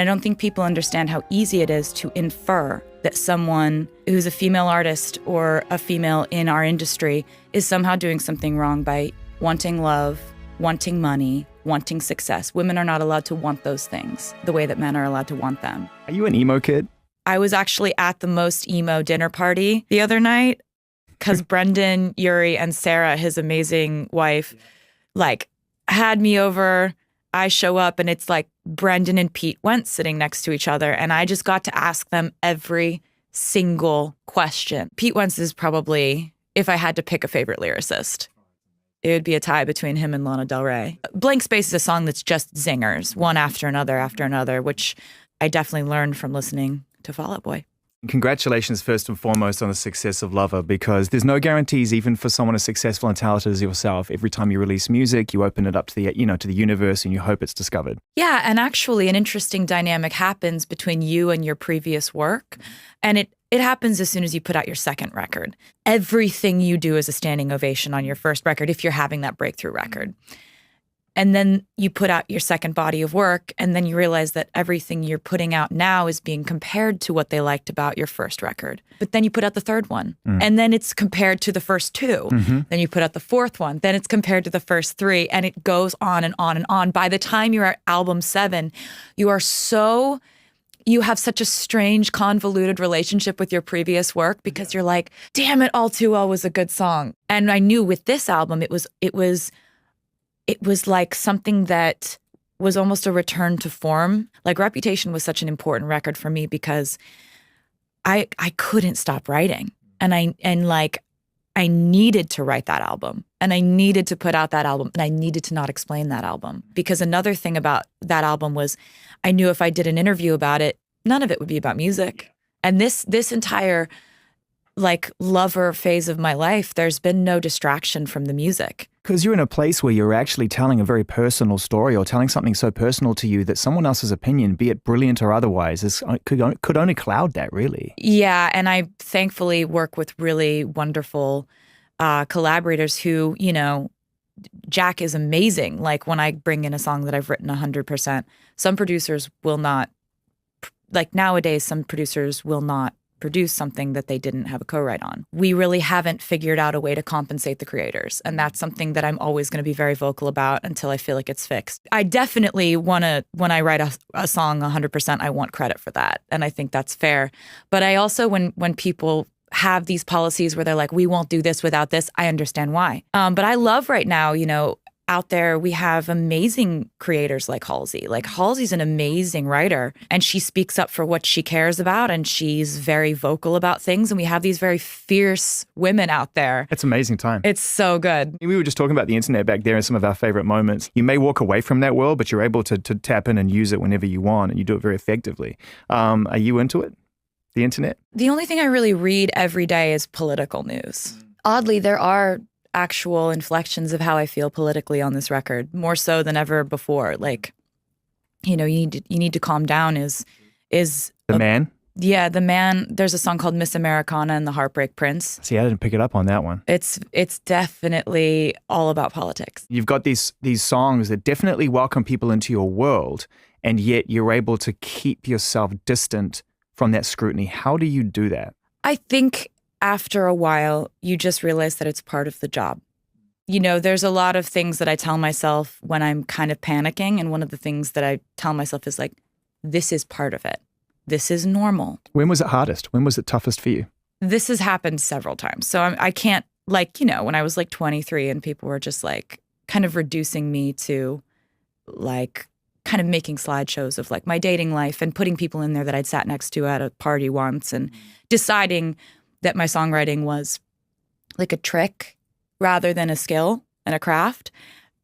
I don't think people understand how easy it is to infer that someone who's a female artist or a female in our industry is somehow doing something wrong by wanting love, wanting money, wanting success. Women are not allowed to want those things the way that men are allowed to want them. Are you an emo kid? I was actually at the most emo dinner party the other night because Brendan, Yuri, and Sarah, his amazing wife, had me over. I show up and it's like Brendan and Pete Wentz sitting next to each other. And I just got to ask them every single question. Pete Wentz is probably, if I had to pick a favorite lyricist, it would be a tie between him and Lana Del Rey. Blank Space is a song that's just zingers, one after another, which I definitely learned from listening to Fall Out Boy. Congratulations, first and foremost, on the success of Lover, because there's no guarantees, even for someone as successful and talented as yourself. Every time you release music, you open it up to the universe, and you hope it's discovered. Yeah, and actually, an interesting dynamic happens between you and your previous work, and it happens as soon as you put out your second record. Everything you do is a standing ovation on your first record, if you're having that breakthrough record. And then you put out your second body of work, and then you realize that everything you're putting out now is being compared to what they liked about your first record. But then you put out the third one, and then it's compared to the first two. Then you put out the fourth one, then it's compared to the first three, and it goes on and on and on. By the time you're at album 7, you have such a strange, convoluted relationship with your previous work because you're like, damn it, All Too Well was a good song. And I knew with this album, it was like something that was almost a return to form. Like Reputation was such an important record for me because I couldn't stop writing. And I needed to write that album, and I needed to put out that album, and I needed to not explain that album. Because another thing about that album was I knew if I did an interview about it, none of it would be about music. And this entire Lover phase of my life, there's been no distraction from the music. Because you're in a place where you're actually telling a very personal story, or telling something so personal to you that someone else's opinion, be it brilliant or otherwise, could only cloud that, really. Yeah, and I thankfully work with really wonderful collaborators who, Jack is amazing. Like when I bring in a song that I've written 100%, some producers will not, nowadays, some producers will not produce something that they didn't have a co-write on. We really haven't figured out a way to compensate the creators. And that's something that I'm always going to be very vocal about until I feel like it's fixed. I definitely want to, when I write a song 100%, I want credit for that. And I think that's fair. But I also, when people have these policies where they're like, we won't do this without this, I understand why. But I love right now, out there, we have amazing creators like Halsey. Like Halsey's an amazing writer, and she speaks up for what she cares about, and she's very vocal about things. And we have these very fierce women out there. It's an amazing time. It's so good. We were just talking about the internet back there and some of our favorite moments. You may walk away from that world, but you're able to tap in and use it whenever you want, and you do it very effectively. Are you into it? The internet? The only thing I really read every day is political news. Oddly, there are actual inflections of how I feel politically on this record, more so than ever before. You need to calm down is The Man? Yeah, The Man. There's a song called Miss Americana and the Heartbreak Prince. See, I didn't pick it up on that one. It's definitely all about politics. You've got these songs that definitely welcome people into your world, and yet you're able to keep yourself distant from that scrutiny. How do you do that? I think after a while, you just realize that it's part of the job. There's a lot of things that I tell myself when I'm kind of panicking. And one of the things that I tell myself is this is part of it. This is normal. When was it hardest? When was it toughest for you? This has happened several times. So I can't, when I was 23 and people were just kind of reducing me to kind of making slideshows of my dating life and putting people in there that I'd sat next to at a party once and deciding that my songwriting was a trick rather than a skill and a craft.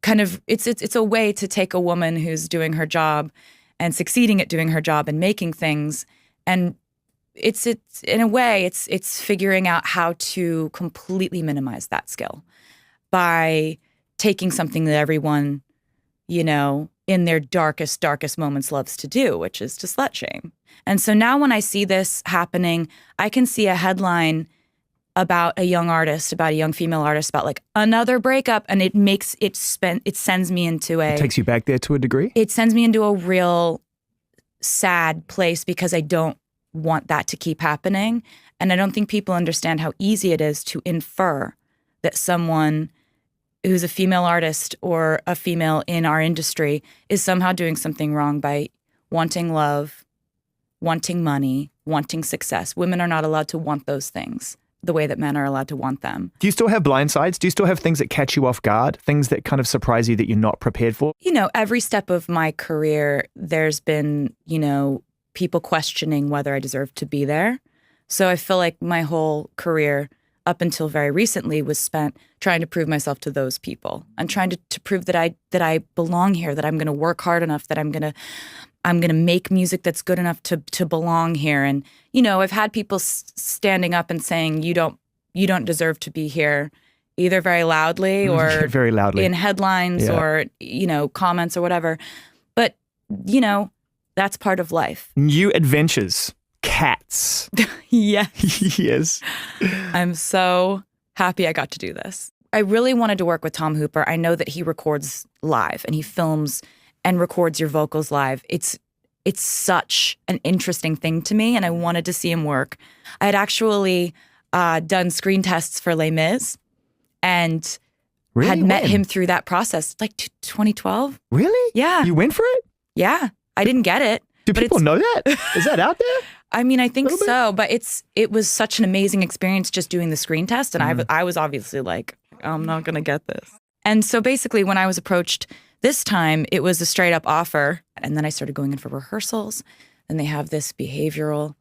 Kind of, it's a way to take a woman who's doing her job and succeeding at doing her job and making things, and it's in a way it's figuring out how to completely minimize that skill by taking something that everyone, in their darkest moments loves to do, which is to slut shame. And so now when I see this happening, I can see a headline about a young artist, about a young female artist, about another breakup, and it sends me into It takes you back there to a degree? It sends me into a real sad place because I don't want that to keep happening. And I don't think people understand how easy it is to infer that someone who's a female artist or a female in our industry is somehow doing something wrong by wanting love, wanting money, wanting success. Women are not allowed to want those things the way that men are allowed to want them. Do you still have blind sides? Do you still have things that catch you off guard? Things that kind of surprise you that you're not prepared for? You know, every step of my career, there's been, you know, people questioning whether I deserve to be there. So I feel like my whole career up until very recently was spent trying to prove myself to those people and trying to prove that I belong here, that I'm going to work hard enough, that I'm going to make music that's good enough to belong here. And, you know, I've had people standing up and saying, you don't deserve to be here, either very loudly or very loudly in headlines or, you know, comments or whatever. But, you know, that's part of life. New adventures. Cats. Yes. Yes. I'm so happy I got to do this. I really wanted to work with Tom Hooper. I know that he records live and he films and records your vocals live. It's such an interesting thing to me, and I wanted to see him work. I had actually done screen tests for Les Mis and had met him through that process, like 2012. Really? Yeah. You went for it? Yeah. I didn't get it. Do people know that? Is that out there? I mean, I think so, but it was such an amazing experience just doing the screen test, and I was obviously like, I'm not going to get this. And so basically when I was approached this time, it was a straight up offer, and then I started going in for rehearsals, and they have this behavioral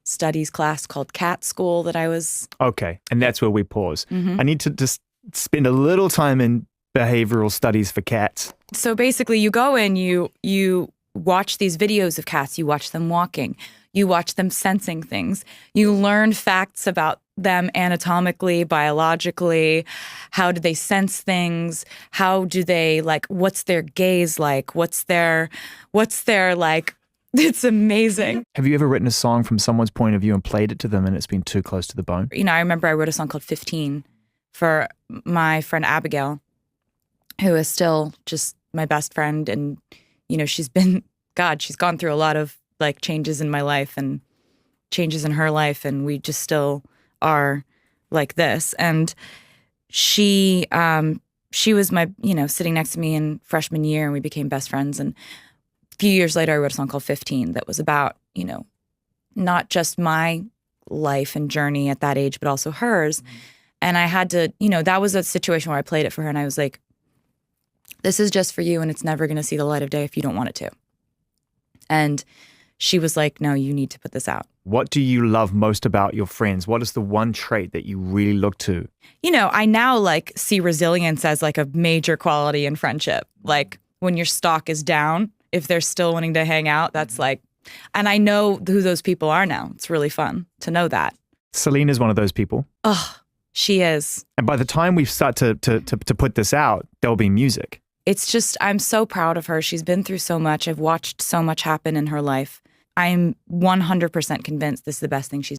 studies class called Cat School that I was... Okay, and that's where we pause. I need to just spend a little time in behavioral studies for cats. So basically you go in, you watch these videos of cats, you watch them walking, you watch them sensing things, you learn facts about them anatomically, biologically, how do they sense things, how do they, like, what's their gaze like, what's their like, it's amazing. Have you ever written a song from someone's point of view and played it to them and it's been too close to the bone? You know, I remember I wrote a song called 15 for my friend Abigail, who is still just my best friend, and you know, she's gone through a lot of like changes in my life and changes in her life, and we just still are like this. And she was my, you know, sitting next to me in freshman year, and we became best friends. And a few years later, I wrote a song called 15 that was about, you know, not just my life and journey at that age, but also hers. And I had to, you know, that was a situation where I played it for her, and I was like, this is just for you, and it's never going to see the light of day if you don't want it to. And she was like, no, you need to put this out. What do you love most about your friends? What is the one trait that you really look to? You know, I now like see resilience as like a major quality in friendship. Like when your stock is down, if they're still wanting to hang out, that's like, and I know who those people are now. It's really fun to know that. Celine is one of those people. Oh, she is. And by the time we start to put this out, there'll be music. It's just, I'm so proud of her. She's been through so much. I've watched so much happen in her life. I'm 100% convinced this is the best thing she's